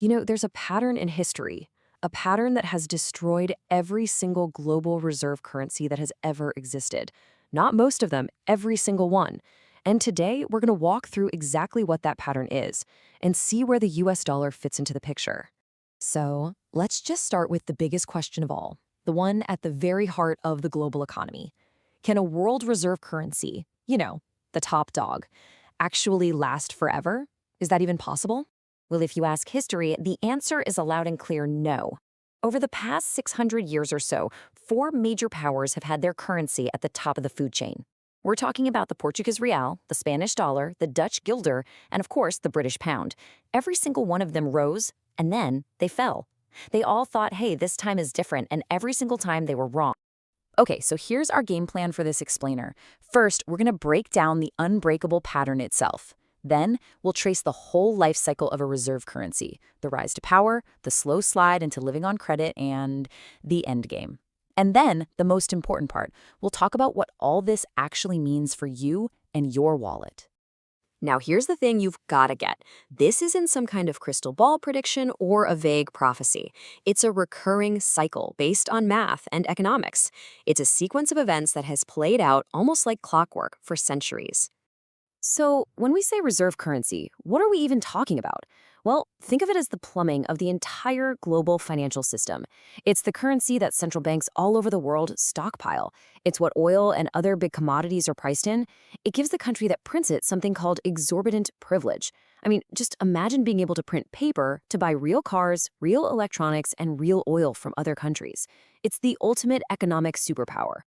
There's a pattern in history, a pattern that has destroyed every single global reserve currency that has ever existed. Not most of them, every single one. And today, we're going to walk through exactly what that pattern is and see where the US dollar fits into the picture. So, let's just start with the biggest question of all, the one at the very heart of the global economy. Can a world reserve currency, the top dog, actually last forever? Is that even possible? Well, if you ask history, the answer is a loud and clear no. Over the past 600 years or so, four major powers have had their currency at the top of the food chain. We're talking about the Portuguese real, the Spanish dollar, the Dutch guilder, and of course, the British pound. Every single one of them rose, and then they fell. They all thought, hey, this time is different, and every single time they were wrong. Okay, so here's our game plan for this explainer. First, we're going to break down the unbreakable pattern itself. Then, we'll trace the whole life cycle of a reserve currency, the rise to power, the slow slide into living on credit, and the end game. And then, the most important part, we'll talk about what all this actually means for you and your wallet. Now, here's the thing you've got to get. This isn't some kind of crystal ball prediction or a vague prophecy. It's a recurring cycle based on math and economics. It's a sequence of events that has played out almost like clockwork for centuries. So, when we say reserve currency, what are we even talking about? Well, think of it as the plumbing of the entire global financial system. It's the currency that central banks all over the world stockpile. It's what oil and other big commodities are priced in. It gives the country that prints it something called exorbitant privilege. I mean, just imagine being able to print paper to buy real cars, real electronics, and real oil from other countries. It's the ultimate economic superpower.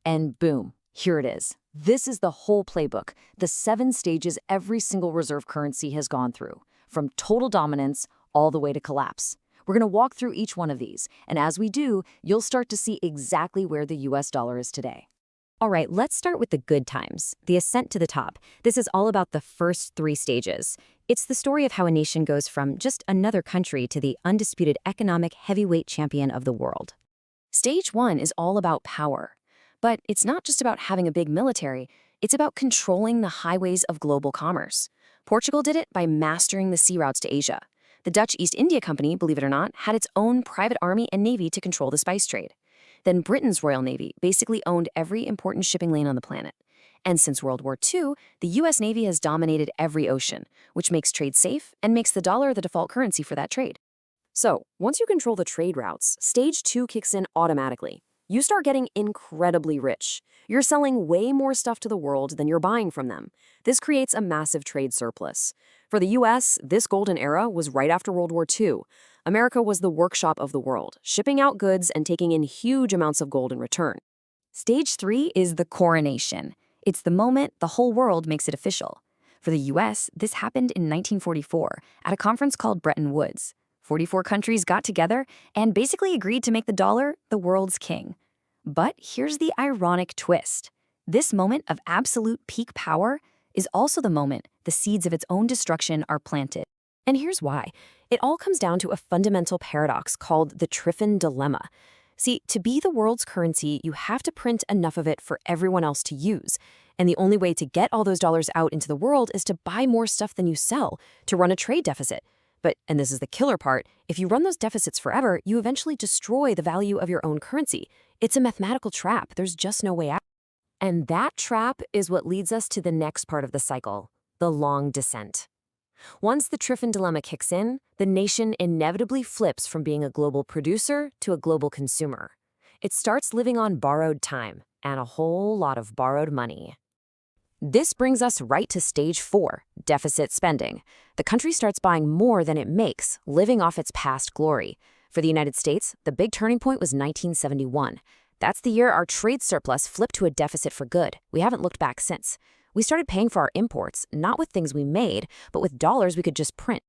And boom, here it is. This is the whole playbook, the 7 stages every single reserve currency has gone through, from total dominance all the way to collapse. We're going to walk through each one of these, and as we do, you'll start to see exactly where the US dollar is today. All right, let's start with the good times, the ascent to the top. This is all about the first 3 stages. It's the story of how a nation goes from just another country to the undisputed economic heavyweight champion of the world. Stage 1 is all about power. But it's not just about having a big military, it's about controlling the highways of global commerce. Portugal did it by mastering the sea routes to Asia. The Dutch East India Company, believe it or not, had its own private army and navy to control the spice trade. Then Britain's Royal Navy basically owned every important shipping lane on the planet. And since World War II, the US Navy has dominated every ocean, which makes trade safe and makes the dollar the default currency for that trade. So, once you control the trade routes, stage 2 kicks in automatically. You start getting incredibly rich. You're selling way more stuff to the world than you're buying from them. This creates a massive trade surplus. For the US, this golden era was right after World War II. America was the workshop of the world, shipping out goods and taking in huge amounts of gold in return. Stage 3 is the coronation. It's the moment the whole world makes it official. For the US, this happened in 1944 at a conference called Bretton Woods. 44 countries got together and basically agreed to make the dollar the world's king. But here's the ironic twist. This moment of absolute peak power is also the moment the seeds of its own destruction are planted. And here's why. It all comes down to a fundamental paradox called the Triffin dilemma. See, to be the world's currency, you have to print enough of it for everyone else to use. And the only way to get all those dollars out into the world is to buy more stuff than you sell, to run a trade deficit. But, and this is the killer part, if you run those deficits forever, you eventually destroy the value of your own currency. It's a mathematical trap. There's just no way out. And that trap is what leads us to the next part of the cycle, the long descent. Once the Triffin dilemma kicks in, the nation inevitably flips from being a global producer to a global consumer. It starts living on borrowed time and a whole lot of borrowed money. This brings us right to stage 4, deficit spending. The country starts buying more than it makes, living off its past glory. For the United States, the big turning point was 1971. That's the year our trade surplus flipped to a deficit for good. We haven't looked back since. We started paying for our imports, not with things we made, but with dollars we could just print.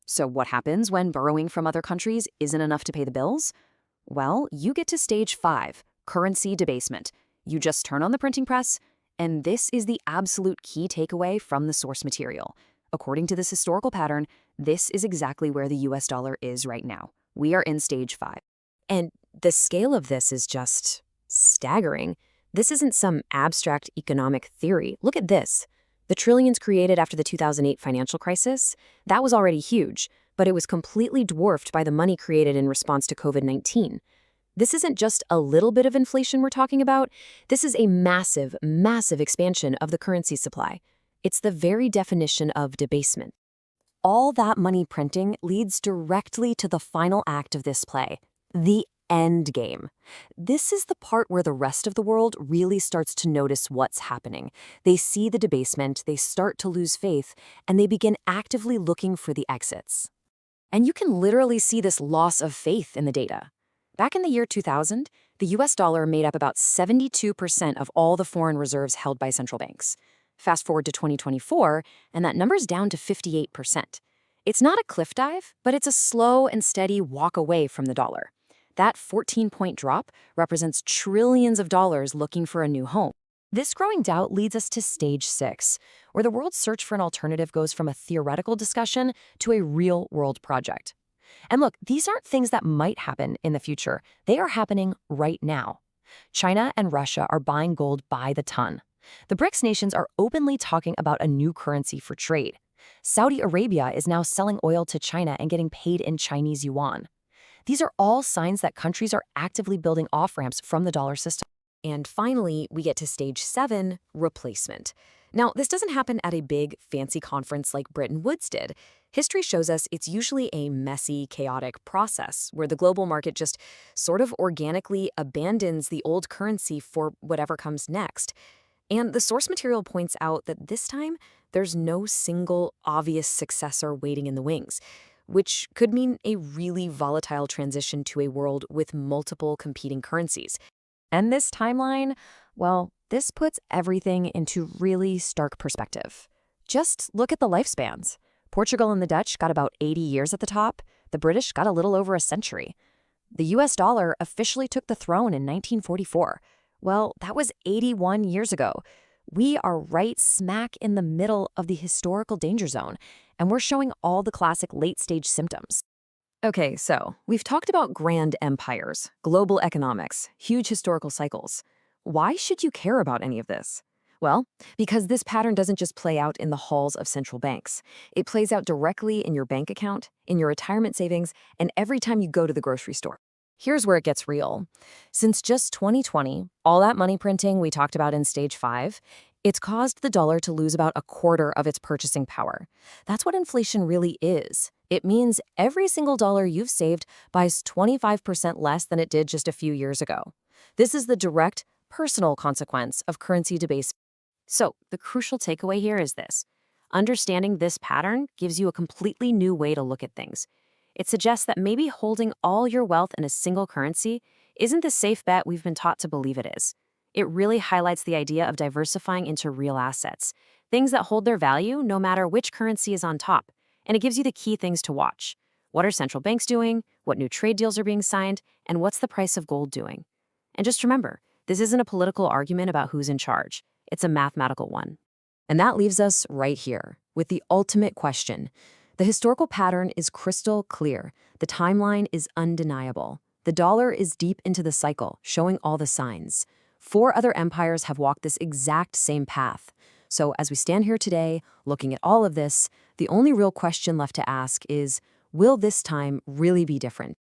So what happens when borrowing from other countries isn't enough to pay the bills? Well, you get to stage 5, currency debasement. You just turn on the printing press, and this is the absolute key takeaway from the source material. According to this historical pattern, this is exactly where the US dollar is right now. We are in stage 5. And the scale of this is just staggering. This isn't some abstract economic theory. Look at this. The trillions created after the 2008 financial crisis, that was already huge. but it was completely dwarfed by the money created in response to COVID-19. This isn't just a little bit of inflation we're talking about. This is a massive, massive expansion of the currency supply. It's the very definition of debasement. All that money printing leads directly to the final act of this play, the end game. This is the part where the rest of the world really starts to notice what's happening. They see the debasement, they start to lose faith, and they begin actively looking for the exits. And you can literally see this loss of faith in the data. Back in the year 2000, the US dollar made up about 72% of all the foreign reserves held by central banks. Fast forward to 2024, and that number's down to 58%. It's not a cliff dive, but it's a slow and steady walk away from the dollar. That 14-point drop represents trillions of dollars looking for a new home. This growing doubt leads us to stage 6, where the world's search for an alternative goes from a theoretical discussion to a real-world project. And look, these aren't things that might happen in the future. They are happening right now. China and Russia are buying gold by the ton. The BRICS nations are openly talking about a new currency for trade. Saudi Arabia is now selling oil to China and getting paid in Chinese yuan. These are all signs that countries are actively building off-ramps from the dollar system. And finally, we get to stage 7, replacement. Now, this doesn't happen at a big, fancy conference like Bretton Woods did. History shows us it's usually a messy, chaotic process where the global market just sort of organically abandons the old currency for whatever comes next. And the source material points out that this time, there's no single obvious successor waiting in the wings, which could mean a really volatile transition to a world with multiple competing currencies. And this timeline, well, this puts everything into really stark perspective. Just look at the lifespans. Portugal and the Dutch got about 80 years at the top. The British got a little over a century. The US dollar officially took the throne in 1944. Well, that was 81 years ago. We are right smack in the middle of the historical danger zone, and we're showing all the classic late-stage symptoms. Okay, so we've talked about grand empires, global economics, huge historical cycles. Why should you care about any of this? Well, because this pattern doesn't just play out in the halls of central banks. It plays out directly in your bank account, in your retirement savings, and every time you go to the grocery store. Here's where it gets real. Since just 2020, all that money printing we talked about in stage 5, it's caused the dollar to lose about a quarter of its purchasing power. That's what inflation really is. It means every single dollar you've saved buys 25% less than it did just a few years ago. This is the direct, personal consequence of currency debasement. So, the crucial takeaway here is this. Understanding this pattern gives you a completely new way to look at things. It suggests that maybe holding all your wealth in a single currency isn't the safe bet we've been taught to believe it is. It really highlights the idea of diversifying into real assets, things that hold their value no matter which currency is on top. And it gives you the key things to watch. What are central banks doing? What new trade deals are being signed? And what's the price of gold doing? And just remember, this isn't a political argument about who's in charge. It's a mathematical one. And that leaves us right here with the ultimate question. The historical pattern is crystal clear. The timeline is undeniable. The dollar is deep into the cycle, showing all the signs. 4 other empires have walked this exact same path. So as we stand here today, looking at all of this, the only real question left to ask is, will this time really be different?